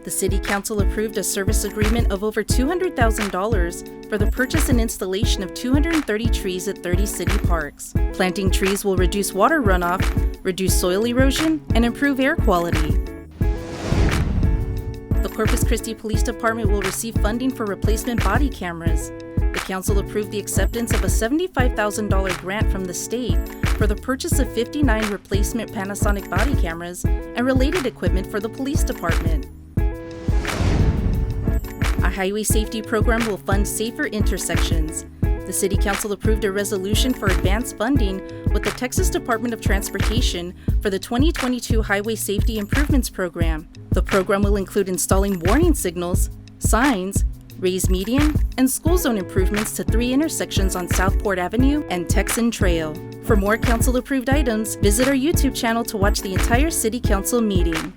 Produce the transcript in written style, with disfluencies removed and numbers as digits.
The City Council approved a service agreement of over $200,000 for the purchase and installation of 230 trees at 30 city parks. Planting trees will reduce water runoff, reduce soil erosion, and improve air quality. The Corpus Christi Police Department will receive funding for replacement body cameras. The Council approved the acceptance of a $75,000 grant from the state for the purchase of 59 replacement Panasonic body cameras and related equipment for the police department. A highway safety program will fund safer intersections. The City Council approved a resolution for advanced funding with the Texas Department of Transportation for the 2022 Highway Safety Improvements Program. The program will include installing warning signals, signs, raised median, and school zone improvements to 3 intersections on Southport Avenue and Texan Trail. For more council-approved items, visit our YouTube channel to watch the entire City Council meeting.